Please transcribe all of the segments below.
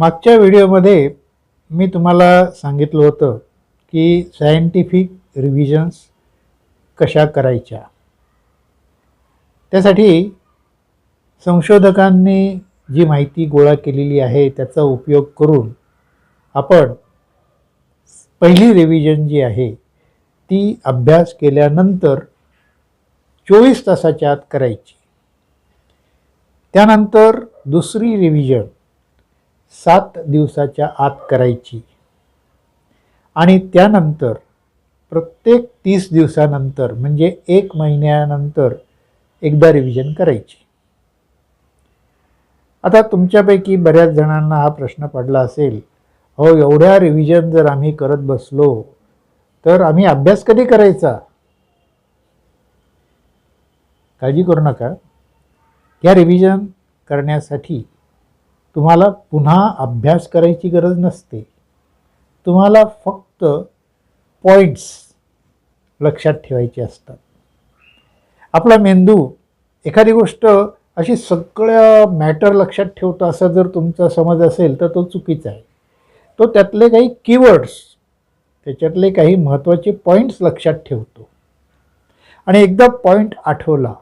मागच्या व्हिडिओमध्ये मी तुम्हाला सांगितलं होतं की सायंटिफिक रिव्हिजन्स कशा करायच्या. त्यासाठी संशोधकांनी जी माहिती गोळा केलेली आहे त्याचा उपयोग करून आपण पहिली रिव्हिजन जी आहे ती अभ्यास केल्यानंतर 24 तासाच्या आत करायची. त्यानंतर दुसरी रिव्हिजन 7 दिवसाच्या आत करायची आणि त्यानंतर प्रत्येक 30 दिवसानंतर म्हणजे 1 महिन्यानंतर एकदा रिव्हिजन करायची. आता तुमच्यापैकी बऱ्याच जणांना हा प्रश्न पडला असेल, अहो एवढ्या रिव्हिजन जर आम्ही करत बसलो तर आम्ही अभ्यास कधी करायचा? काळजी करू नका. या रिव्हिजन करण्यासाठी तुम्हाला पुन्हा अभ्यास करायची गरज नसते. तुम्हाला फक्त पॉईंट्स लक्षात ठेवायचे असतात. आपला मेंदू एखादी गोष्ट अशी सगळ्या मॅटर लक्षात ठेवतो असा जर तुमचा समज असेल तर तो चुकीचा आहे. तो त्यातले काही कीवर्ड्स, त्याच्यातले काही महत्त्वाचे पॉईंट्स लक्षात ठेवतो आणि एकदा पॉईंट आठवला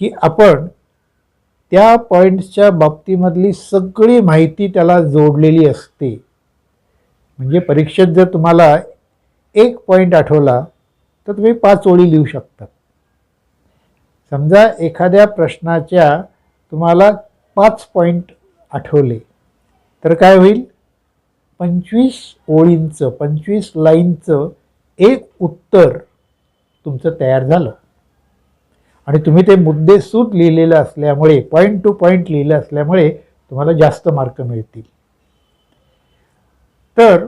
की आपण त्या पॉईंट्सच्या बाबतीमधली सगळी माहिती त्याला जोडलेली असते. म्हणजे परीक्षेत जर तुम्हाला एक पॉईंट आठवला तर तुम्ही 5 ओळी लिहू शकता. समजा एखाद्या प्रश्नाच्या तुम्हाला 5 पॉईंट आठवले तर काय होईल? 25 ओळींचं 25 लाईनचं एक उत्तर तुमचं तयार झालं आणि तुम्ही ते मुद्देसूद लिहिलेलं असल्यामुळे, पॉईंट टू पॉईंट लिहिलं असल्यामुळे तुम्हाला जास्त मार्क मिळतील. तर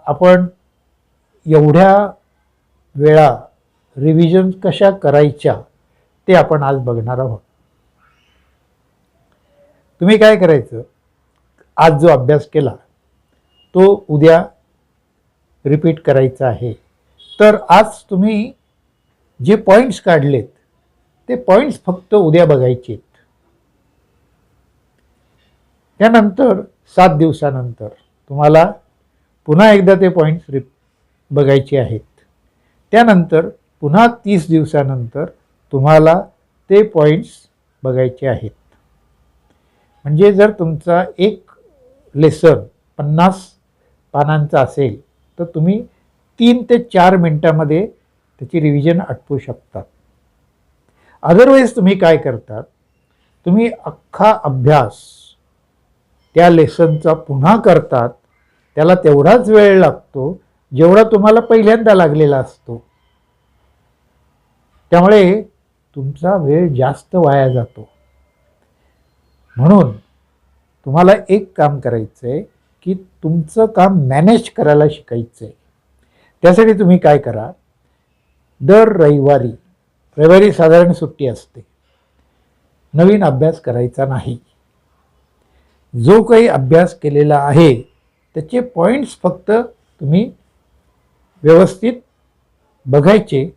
आपण एवढ्या वेळा रिव्हिजन कशा करायच्या ते आपण आज बघणार आहोत. तुम्ही काय करायचं, आज जो अभ्यास केला तो उद्या रिपीट करायचा आहे. तर आज तुम्ही जे पॉईंट्स काढलेत ते पॉईंट्स फक्त उद्या बघायचे. त्यानंतर 7 दिवसानंतर तुम्हाला पुन्हा एकदा ते पॉईंट्स बघायचे आहेत. त्यानंतर पुन्हा 30 दिवसानंतर तुम्हाला ते पॉईंट्स बघायचे आहेत. म्हणजे जर तुमचा एक लेसन 50 पानांचा असेल तर तुम्ही 3 ते 4 मिनटामध्ये त्याची रिव्हिजन आटपू शकतात. अदरवाईज तुम्ही काय करतात, तुम्ही अख्खा अभ्यास त्या लेसनचा पुन्हा करतात. त्याला तेवढाच वेळ लागतो जेवढा तुम्हाला पहिल्यांदा लागलेला असतो. त्यामुळे तुमचा वेळ जास्त वाया जातो. म्हणून तुम्हाला एक काम करायचं आहे की तुमचं काम मॅनेज करायला शिकायचं आहे. त्यासाठी तुम्ही काय करा, दर रविवारी साधारण सुट्टी असते, नवीन अभ्यास करायचा नाही. जो काही अभ्यास केलेला आहे त्याचे पॉईंट्स फक्त तुम्ही व्यवस्थित बघायचे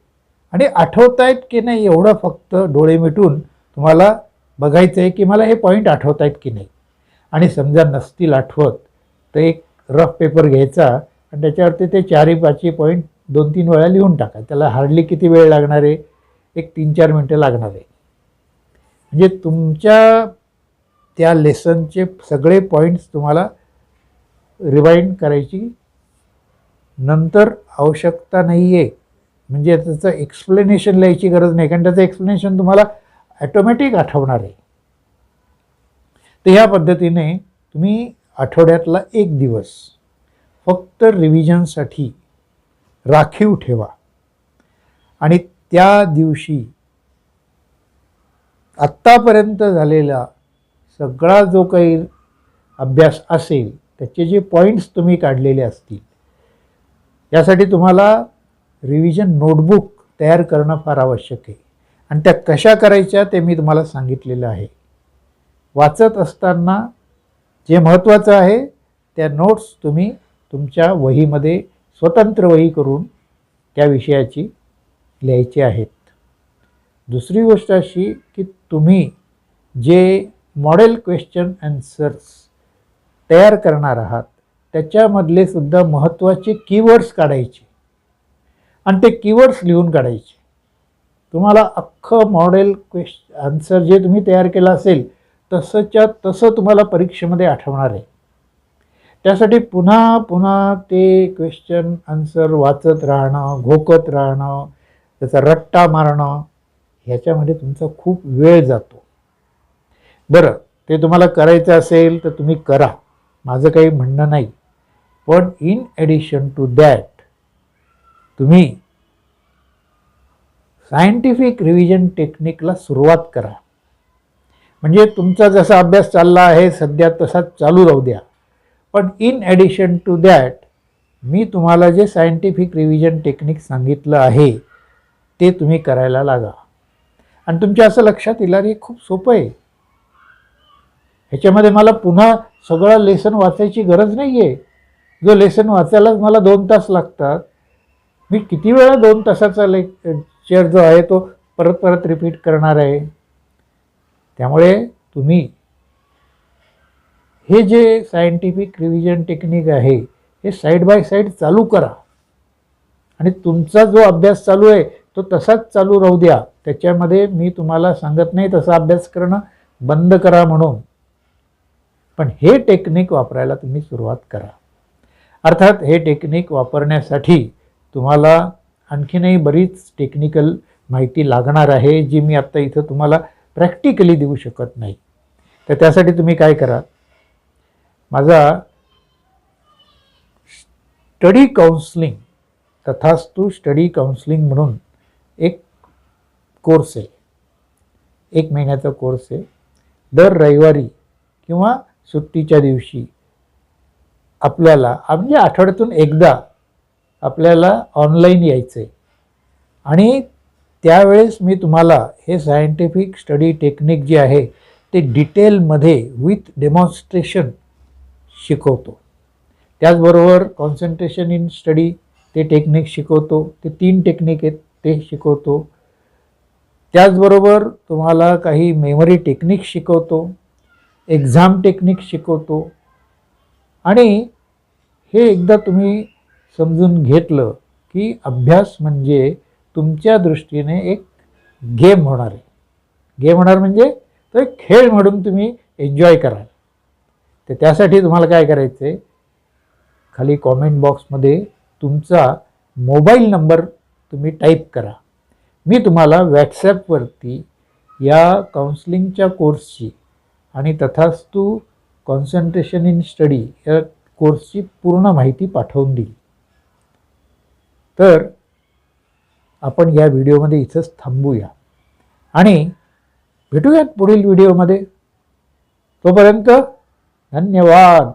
आणि आठवतायत की नाही एवढं फक्त डोळे मिटून तुम्हाला बघायचं आहे की मला हे पॉईंट आठवतायत की नाही. आणि समजा नसतील आठवत तर एक रफ पेपर घ्यायचा आणि त्याच्यावरती ते 4-5 पॉईंट 2-3 वेळा लिहून टाका. त्याला हार्डली किती वेळ लागणार आहे? एक 3-4 मिनटं लागणार आहे. म्हणजे तुमच्या त्या लेसनचे सगळे पॉईंट्स तुम्हाला रिवाइंड करायची नंतर आवश्यकता नाही आहे. म्हणजे त्याचं एक्सप्लेनेशन लिहायची गरज नाही, कारण त्याचं एक्सप्लेनेशन तुम्हाला ॲटोमॅटिक आठवणार आहे. तर ह्या पद्धतीने तुम्ही आठवड्यातला एक दिवस फक्त रिव्हिजनसाठी राखीव ठेवा आणि त्या दिवशी आत्तापर्यंत झालेला सगळा जो काही अभ्यास असेल त्याचे जे पॉईंट्स तुम्ही काढलेले असतील, यासाठी तुम्हाला रिव्हिजन नोटबुक तयार करणं फार आवश्यक आहे. आणि त्या कशा करायच्या ते मी तुम्हाला सांगितलेलं आहे. वाचत असताना जे महत्त्वाचं आहे त्या नोट्स तुम्ही तुमच्या वहीमध्ये स्वतंत्र वही करून त्या विषयाची लिहायची आहेत. दुसरी गोष्ट अशी की तुम्ही जे मॉडेल क्वेश्चन आन्सर्स तयार करणार आहात त्याच्यामधले सुद्धा महत्त्वाचे कीवर्ड्स काढायचे आणि ते कीवर्ड्स लिहून काढायचे. तुम्हाला अख्खं मॉडेल आन्सर जे तुम्ही तयार केलं असेल तसंच्या तसं तुम्हाला परीक्षेमध्ये आठवणार आहे. त्यासाठी पुन्हा पुन्हा ते क्वेश्चन आन्सर वाचत राहणं, घोकत राहणं, त्याचा रट्टा मारणं ह्याच्यामध्ये तुमचा खूप वेळ जातो. बरं, ते तुम्हाला करायचं असेल तर तुम्ही करा, माझं काही म्हणणं नाही. पण इन ॲडिशन टू दॅट तुम्ही सायंटिफिक रिव्हिजन टेक्निकला सुरुवात करा. म्हणजे तुमचा जसा अभ्यास चालला आहे सध्या तसाच चालू राहू द्या. पण इन ॲडिशन टू दॅट मी तुम्हाला जे सायंटिफिक रिव्हिजन टेक्निक सांगितलं आहे ते तुम्ही करायला लागा. आणि तुमच्या असं लक्षात येईल हे खूप सोपं आहे, ह्याच्यामध्ये मला पुन्हा सगळं लेसन वाचायची गरज नाही आहे. जो लेसन वाचायलाच मला 2 तास लागतात, मी किती वेळा 2 तासाचा लेक्चर जो आहे तो परत परत रिपीट करणार आहे. त्यामुळे तुम्ही हे जे सायंटिफिक रिव्हिजन टेक्निक आहे हे साईड बाय साईड चालू करा आणि तुमचा जो अभ्यास चालू आहे तो तसाच चालू राहू द्या. त्याच्यामध्ये मी तुम्हाला सांगत नाही तसा अभ्यास करणं बंद करा म्हणून, पण हे टेक्निक वापरायला तुम्ही सुरुवात करा. अर्थात हे टेक्निक वापरण्यासाठी तुम्हाला आणखीनही बरीच टेक्निकल माहिती लागणार आहे जी मी आत्ता इथं तुम्हाला प्रॅक्टिकली देऊ शकत नाही. तर त्यासाठी तुम्ही काय करा, माझा स्टडी काउन्सलिंग तथास्तु स्टडी काउन्सलिंग म्हणून एक कोर्स आहे, 1 महिन्याचा कोर्स आहे. दर रविवारी किंवा सुट्टीच्या दिवशी आपल्याला म्हणजे आठवड्यातून एकदा आपल्याला ऑनलाईन यायचं आहे आणि त्यावेळेस मी तुम्हाला हे सायंटिफिक स्टडी टेक्निक जे आहे ते डिटेलमध्ये विथ डेमॉन्स्ट्रेशन शिकवतो. त्याचबरोबर कॉन्सन्ट्रेशन इन स्टडी ते टेक्निक शिकवतो, ते 3 टेक्निक आहेत ते शिकवतो. त्याचबरोबर तुम्हाला काही मेमरी टेक्निक शिकवतो, एक्झाम टेक्निक शिकवतो. आणि हे एकदा तुम्ही समजून घेतलं की अभ्यास म्हणजे तुमच्या दृष्टीने एक गेम होणार आहे. गेम होणार म्हणजे तो एक खेळ म्हणून तुम्ही एन्जॉय कराल. तर त्यासाठी तुम्हाला काय करायचं आहे, खाली कॉमेंट बॉक्समध्ये तुमचा मोबाईल नंबर तुम्ही टाईप करा. मी तुम्हाला व्हॉट्सॲपवरती या काउन्सिलिंगच्या कोर्सची आणि तथास्तु कॉन्सन्ट्रेशन इन स्टडी या कोर्सची पूर्ण माहिती पाठवून देईल. तर आपण या व्हिडिओमध्ये इथंच थांबूया आणि भेटूयात पुढील व्हिडिओमध्ये. तोपर्यंत धन्यवाद.